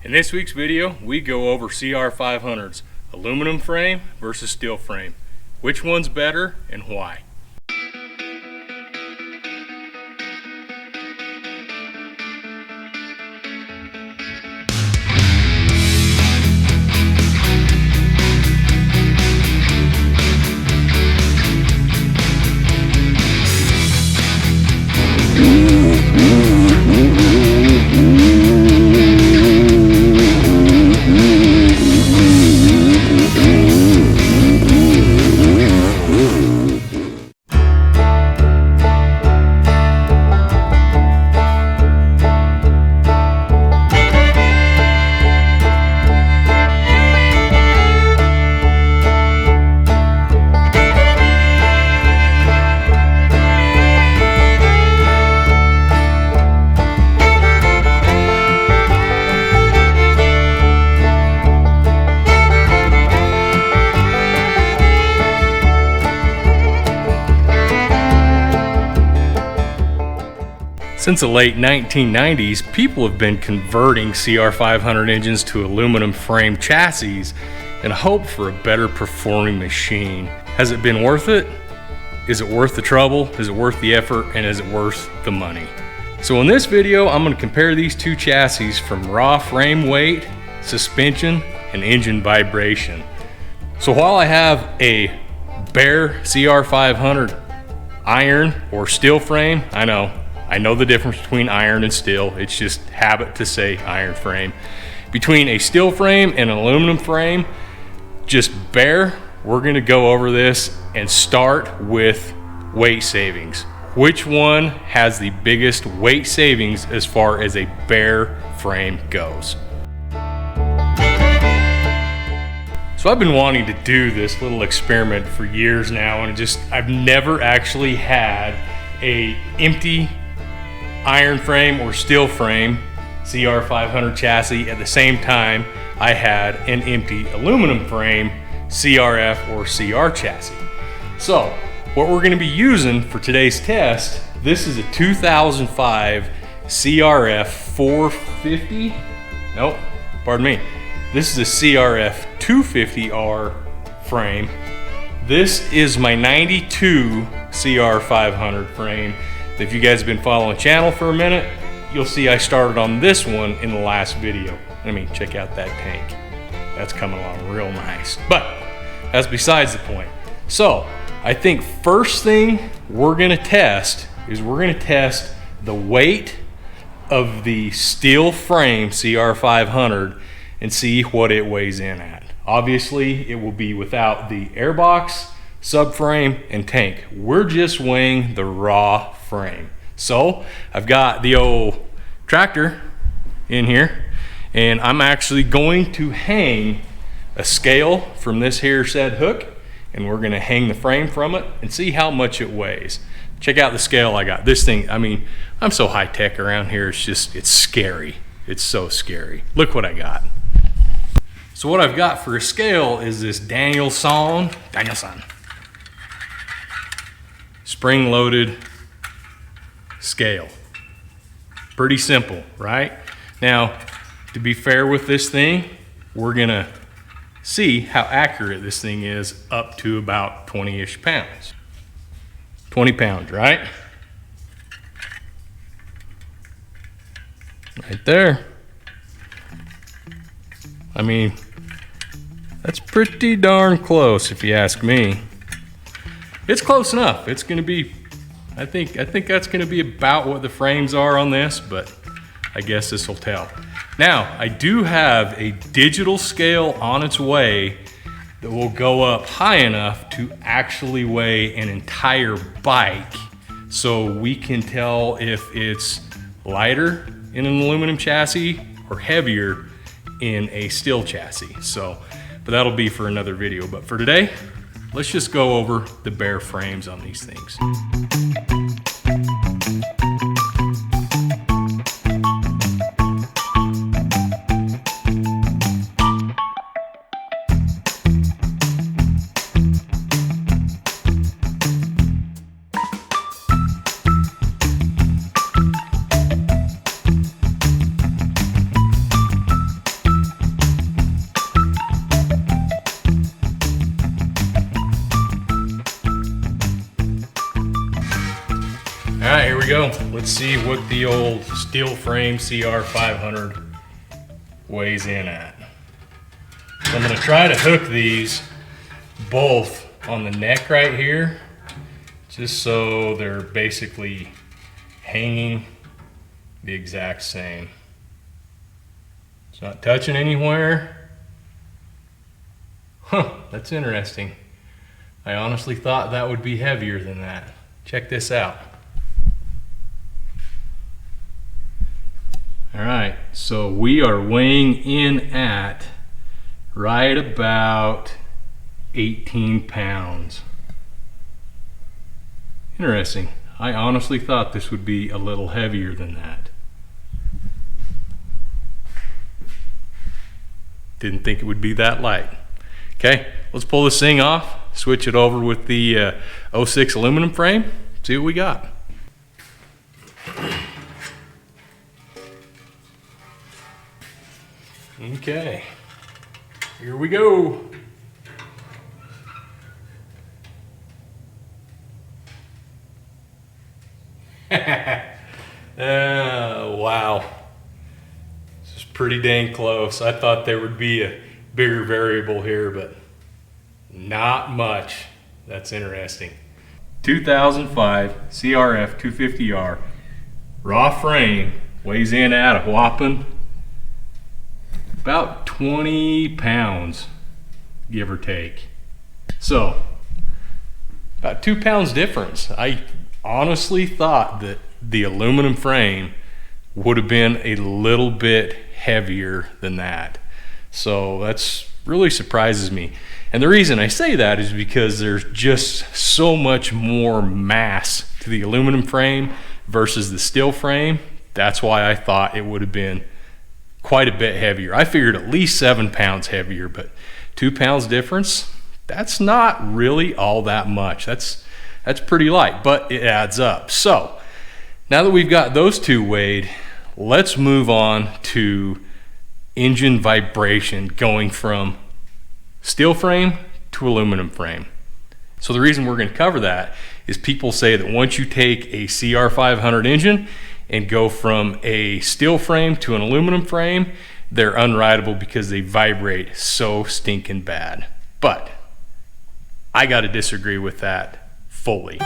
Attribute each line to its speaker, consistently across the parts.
Speaker 1: In this week's video, we go over CR500's aluminum frame versus steel frame. Which one's better and why? Since the late 1990s, people have been converting CR500 engines to aluminum frame chassis in hope for a better performing machine. Has it been worth it? Is it worth the trouble? Is it worth the effort? And is it worth the money? So in this video, I'm going to compare these two chassis from raw frame weight, suspension, and engine vibration. So while I have a bare CR500 iron or steel frame, I know the difference between iron and steel. It's just habit to say iron frame. Between a steel frame and an aluminum frame, just bare, we're gonna go over this and start with weight savings. Which one has the biggest weight savings as far as a bare frame goes? So I've been wanting to do this little experiment for years now, and I've never actually had a empty iron frame or steel frame CR500 chassis at the same time I had an empty aluminum frame CRF or CR chassis. So what we're going to be using for today's test, this is a 2005 CRF 450, this is a CRF 250R frame. This is my 92 CR500 frame. If you guys have been following the channel for a minute, you'll see I started on this one in the last video. I mean, check out that tank. That's coming along real nice. But that's besides the point. So I think first thing we're gonna test is the weight of the steel frame CR500 and see what it weighs in at. Obviously, it will be without the airbox, subframe, and tank. We're just weighing the raw frame. So I've got the old tractor in here, and I'm actually going to hang a scale from this here said hook, and we're going to hang the frame from it and see how much it weighs. Check out the scale I got. This thing, I mean, I'm so high tech around here, it's scary. It's so scary. Look what I got. So what I've got for a scale is this Danielson spring-loaded scale. Pretty simple, right? Now, to be fair with this thing, we're gonna see how accurate this thing is up to about 20-ish pounds. 20 pounds, right? Right there. I mean, that's pretty darn close if you ask me. It's close enough. It's gonna be, I think that's gonna be about what the frames are on this, but I guess this will tell. Now, I do have a digital scale on its way that will go up high enough to actually weigh an entire bike, so we can tell if it's lighter in an aluminum chassis or heavier in a steel chassis. But that'll be for another video. But for today, let's just go over the bare frames on these things. let's see what the old steel frame CR500 weighs in at. So I'm gonna try to hook these both on the neck right here, just so they're basically hanging the exact same. It's not touching anywhere. Huh, that's interesting. I honestly thought that would be heavier than that. Check this out. All right, so we are weighing in at right about 18 pounds. Interesting. I honestly thought this would be a little heavier than that. Didn't think it would be that light. Okay, let's pull this thing off, switch it over with the 06 aluminum frame, see what we got. Okay, here we go. Wow. This is pretty dang close. I thought there would be a bigger variable here, but not much. That's interesting. 2005 CRF 250R raw frame weighs in at a whopping about 20 pounds, give or take. So, about 2 pounds difference. I honestly thought that the aluminum frame would have been a little bit heavier than that. So that's really surprises me. And the reason I say that is because there's just so much more mass to the aluminum frame versus the steel frame. That's why I thought it would have been quite a bit heavier. I figured at least 7 pounds heavier, but 2 pounds difference, that's not really all that much. That's pretty light, but it adds up. So now that we've got those two weighed, let's move on to engine vibration going from steel frame to aluminum frame. So the reason we're going to cover that is people say that once you take a CR500 engine and go from a steel frame to an aluminum frame, they're unrideable because they vibrate so stinking bad. But I got to disagree with that fully.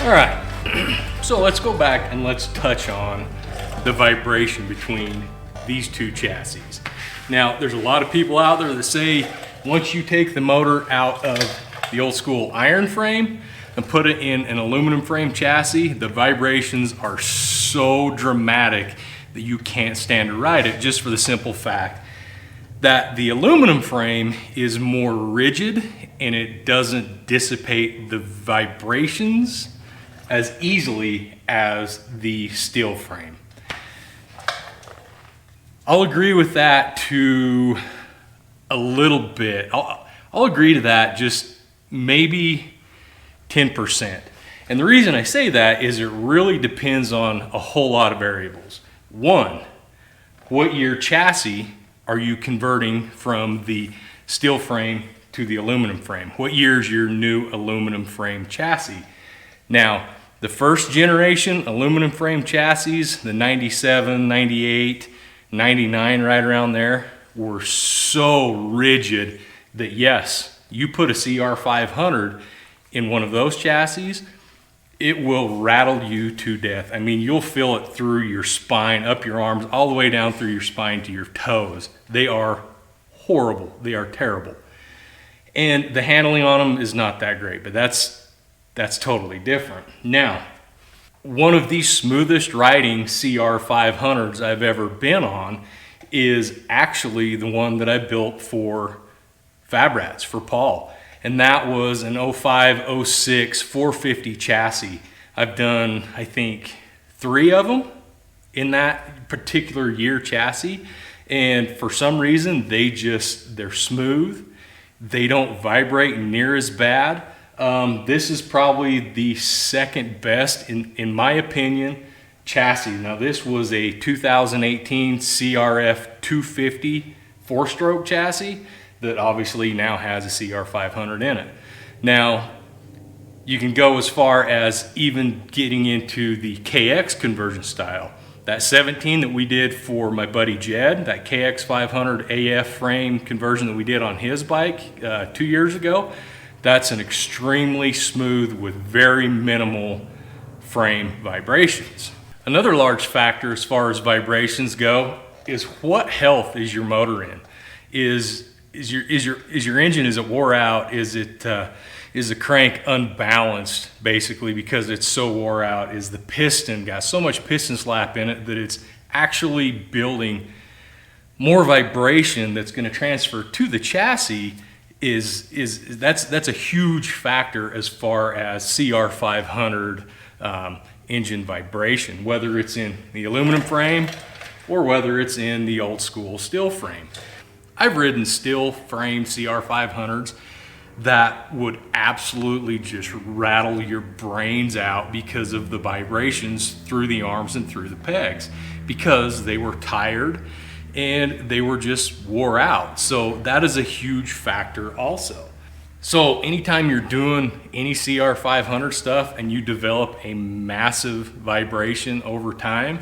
Speaker 1: All right, so let's go back and let's touch on the vibration between these two chassis. Now, there's a lot of people out there that say once you take the motor out of the old school iron frame and put it in an aluminum frame chassis, the vibrations are so dramatic that you can't stand to ride it, just for the simple fact that the aluminum frame is more rigid and it doesn't dissipate the vibrations as easily as the steel frame. I'll agree with that to a little bit. I'll agree to that, just maybe 10%. And the reason I say that is it really depends on a whole lot of variables. One, what year chassis are you converting from the steel frame to the aluminum frame? What year is your new aluminum frame chassis? Now, the first generation aluminum frame chassis, the 97, 98, 99, right around there, were so rigid that yes, you put a CR500 in one of those chassis, it will rattle you to death. I mean, you'll feel it through your spine, up your arms, all the way down through your spine to your toes. They are horrible. They are terrible. And the handling on them is not that great, but that's totally different. Now, one of the smoothest riding CR500s I've ever been on is actually the one that I built for FabRats, for Paul. And that was an 05, 06 450 chassis. I've done, I think, 3 of them. in that particular year chassis. And for some reason, they're smooth. They don't vibrate near as bad. This is probably the second best, in my opinion, chassis. Now this was a 2018 CRF 250 4-stroke chassis that obviously now has a CR500 in it. Now, you can go as far as even getting into the KX conversion style. That 17 that we did for my buddy Jed, that KX 500 AF frame conversion that we did on his bike 2 years ago, that's an extremely smooth with very minimal frame vibrations. Another large factor as far as vibrations go is what health is your motor in? Is your engine, is it wore out? Is the crank unbalanced, basically, because it's so wore out? Is the piston got so much piston slap in it that it's actually building more vibration that's going to transfer to the chassis? That's a huge factor as far as CR500 engine vibration, whether it's in the aluminum frame or whether it's in the old school steel frame. I've ridden steel frame CR500s that would absolutely just rattle your brains out because of the vibrations through the arms and through the pegs, because they were tired and they were just wore out. So that is a huge factor also. So anytime you're doing any CR500 stuff and you develop a massive vibration over time,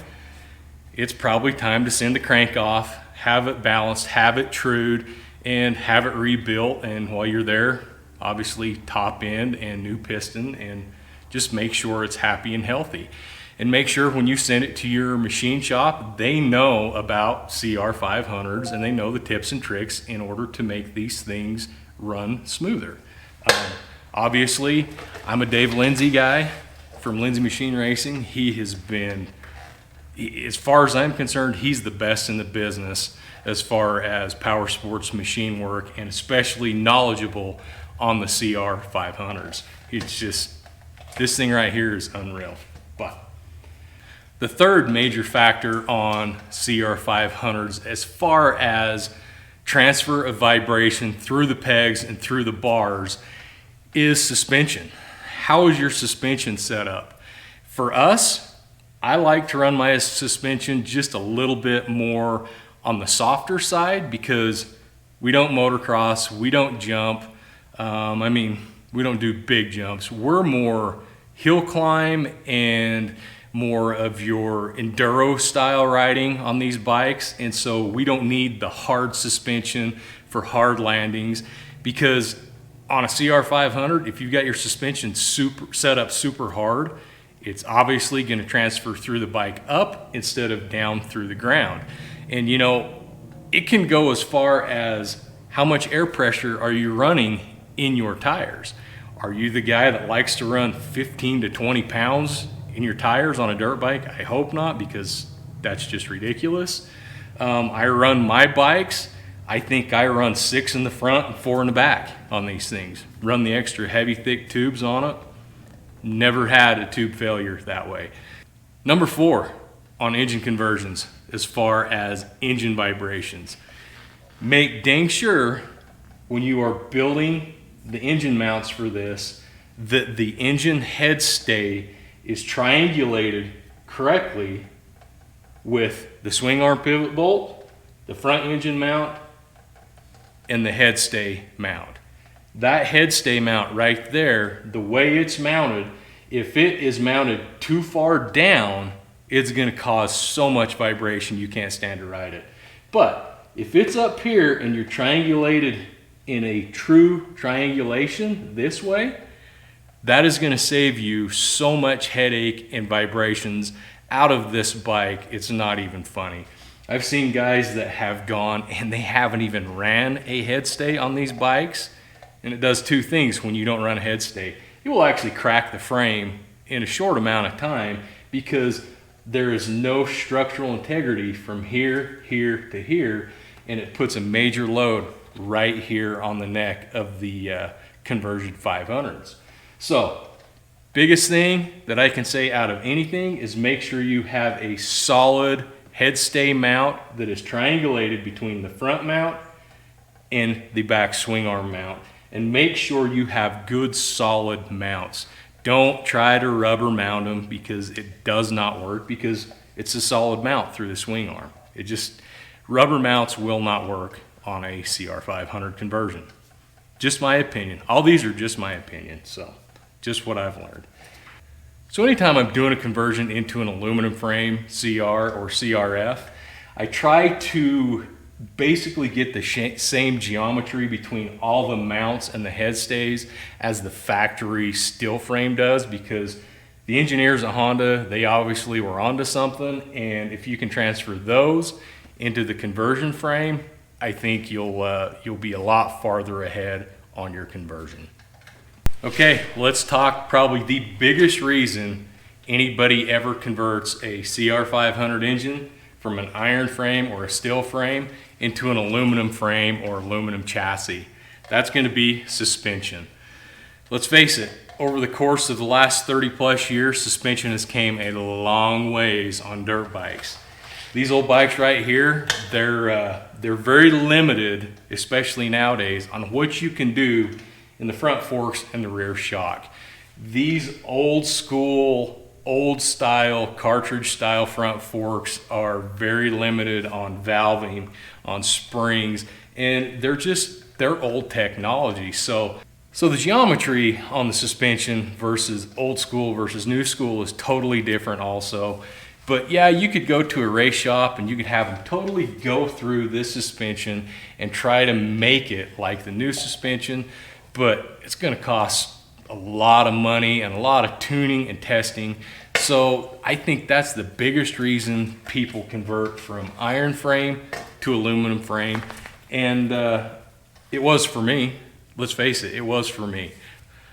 Speaker 1: it's probably time to send the crank off, have it balanced, have it trued, and have it rebuilt. And while you're there, obviously top end and new piston, and just make sure it's happy and healthy. And make sure when you send it to your machine shop, they know about CR500s and they know the tips and tricks in order to make these things run smoother. Obviously, I'm a Dave Lindsay guy from Lindsay Machine Racing. He has been, as far as I'm concerned, he's the best in the business as far as power sports machine work, and especially knowledgeable on the CR500s. It's just, this thing right here is unreal. But the third major factor on CR500s as far as transfer of vibration through the pegs and through the bars is suspension. How is your suspension set up? For us, I like to run my suspension just a little bit more on the softer side because we don't motocross, we don't jump. We don't do big jumps. We're more hill climb and more of your enduro style riding on these bikes. And so we don't need the hard suspension for hard landings, because on a CR500, if you've got your suspension set up super hard, it's obviously going to transfer through the bike up instead of down through the ground. And you know, it can go as far as how much air pressure are you running in your tires? Are you the guy that likes to run 15 to 20 pounds in your tires on a dirt bike? I hope not, because that's just ridiculous. I run my bikes, I think I run 6 in the front and 4 in the back on these things. Run the extra heavy thick tubes on it. Never had a tube failure that way. Number 4 on engine conversions as far as engine vibrations. Make dang sure when you are building the engine mounts for this that the engine head stay is triangulated correctly with the swing arm pivot bolt, the front engine mount, and the head stay mount. That head stay mount right there, the way it's mounted, if it is mounted too far down, it's going to cause so much vibration you can't stand to ride it. But if it's up here and you're triangulated in a true triangulation this way, that is going to save you so much headache and vibrations out of this bike. It's not even funny. I've seen guys that have gone and they haven't even ran a head stay on these bikes, and it does two things when you don't run a head stay. It will actually crack the frame in a short amount of time because there is no structural integrity from here to here, and it puts a major load right here on the neck of the conversion 500s. So Biggest thing that I can say out of anything is make sure you have a solid head stay mount that is triangulated between the front mount and the back swing arm mount. And make sure you have good solid mounts. Don't try to rubber mount them, because it does not work, because it's a solid mount through the swing arm. Rubber mounts will not work on a CR500 conversion. Just my opinion. All these are just my opinion, so just what I've learned. So anytime I'm doing a conversion into an aluminum frame, CR or CRF, I try to basically get the same geometry between all the mounts and the head stays as the factory steel frame does, because the engineers at Honda, they obviously were onto something, and if you can transfer those into the conversion frame, I think you'll be a lot farther ahead on your conversion. Okay, let's talk probably the biggest reason anybody ever converts a CR500 engine from an iron frame or a steel frame into an aluminum frame or aluminum chassis. That's going to be suspension. Let's face it, over the course of the last 30 plus years, suspension has came a long ways on dirt bikes. These old bikes right here, they're very limited, especially nowadays, on what you can do in the front forks and the rear shock. These old school, old style, cartridge style front forks are very limited on valving, on springs, and they're old technology. So the geometry on the suspension versus old school versus new school is totally different also. But yeah, you could go to a race shop and you could have them totally go through this suspension and try to make it like the new suspension, but it's going to cost a lot of money and a lot of tuning and testing. So I think that's the biggest reason people convert from iron frame to aluminum frame. And it was for me. Let's face it, it was for me.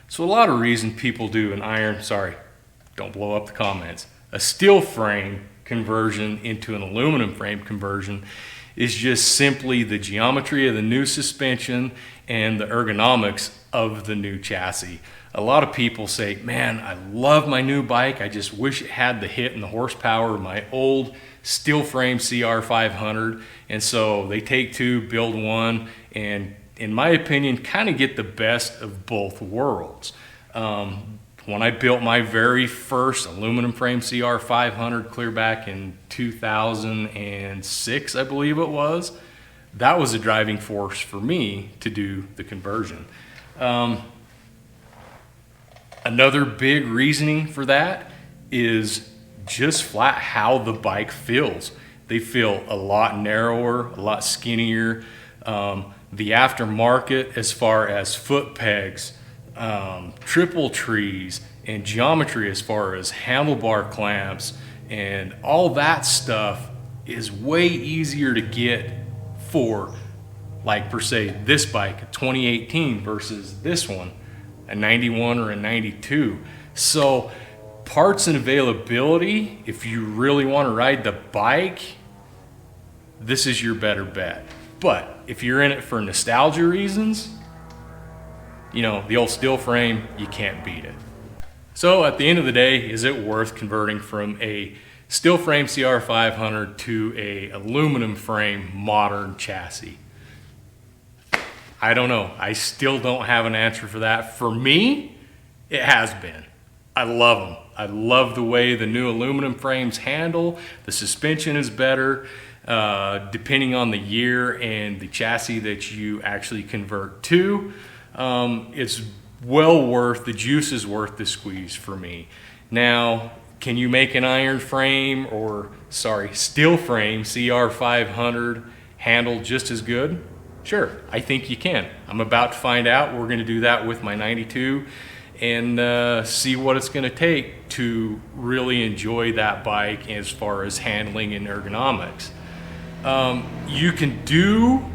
Speaker 1: So a lot of reason people do an iron, sorry, don't blow up the comments, a steel frame conversion into an aluminum frame conversion is just simply the geometry of the new suspension and the ergonomics of the new chassis. A lot of people say, man, I love my new bike. I just wish it had the hit and the horsepower of my old steel frame CR500. And so they take two, build one, and in my opinion, kind of get the best of both worlds. When I built my very first aluminum frame CR500 clear back in 2006, I believe it was, that was a driving force for me to do the conversion. Another big reasoning for that is just flat how the bike feels. They feel a lot narrower, a lot skinnier. The aftermarket, as far as foot pegs, triple trees, and geometry as far as handlebar clamps and all that stuff, is way easier to get for, like per se, this bike, a 2018 versus this one, a 91 or a 92. So parts and availability, if you really want to ride the bike, this is your better bet. But if you're in it for nostalgia reasons, you know, the old steel frame, you can't beat it. So at the end of the day, is it worth converting from a steel frame CR500 to a aluminum frame modern chassis? I don't know. I still don't have an answer for that. For me, it has been. I love them. I love the way the new aluminum frames handle. The suspension is better, depending on the year and the chassis that you actually convert to. It's well worth, the juice is worth the squeeze for me. Now, can you make an iron frame steel frame CR500 handle just as good? Sure, I think you can. I'm about to find out. We're going to do that with my 92 and see what it's going to take to really enjoy that bike as far as handling and ergonomics. You can do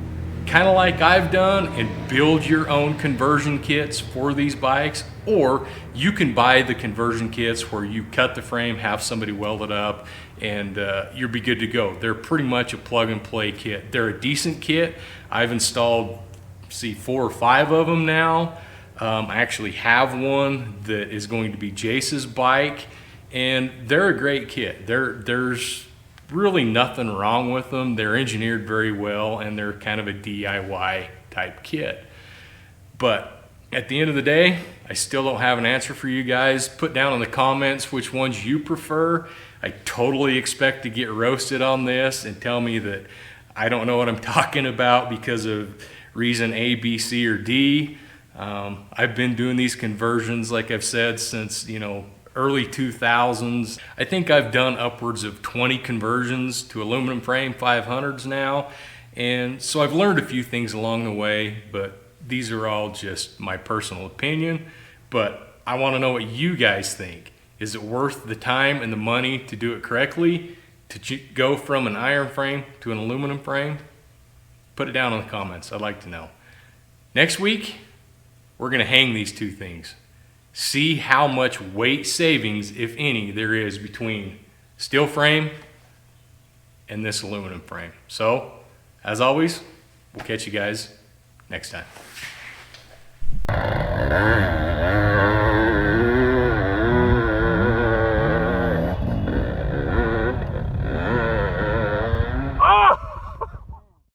Speaker 1: kind of like I've done and build your own conversion kits for these bikes, or you can buy the conversion kits where you cut the frame, have somebody weld it up, and you'll be good to go. They're pretty much a plug and play kit. They're a decent kit. I've installed 4 or 5 of them now. I actually have one that is going to be Jace's bike, and they're a great kit. There's really nothing wrong with them. They're engineered very well, and they're kind of a DIY type kit. But at the end of the day, I still don't have an answer for you guys. Put down in the comments which ones you prefer. I totally expect to get roasted on this and tell me that I don't know what I'm talking about because of reason A, B, C, or D. I've been doing these conversions, like I've said, since, early 2000s. I think I've done upwards of 20 conversions to aluminum frame 500s now. And so I've learned a few things along the way, but these are all just my personal opinion. But I want to know what you guys think. Is it worth the time and the money to do it correctly? To go from an iron frame to an aluminum frame? Put it down in the comments. I'd like to know. Next week, we're going to hang these two things. See how much weight savings, if any, there is between steel frame and this aluminum frame. So, as always, we'll catch you guys next time.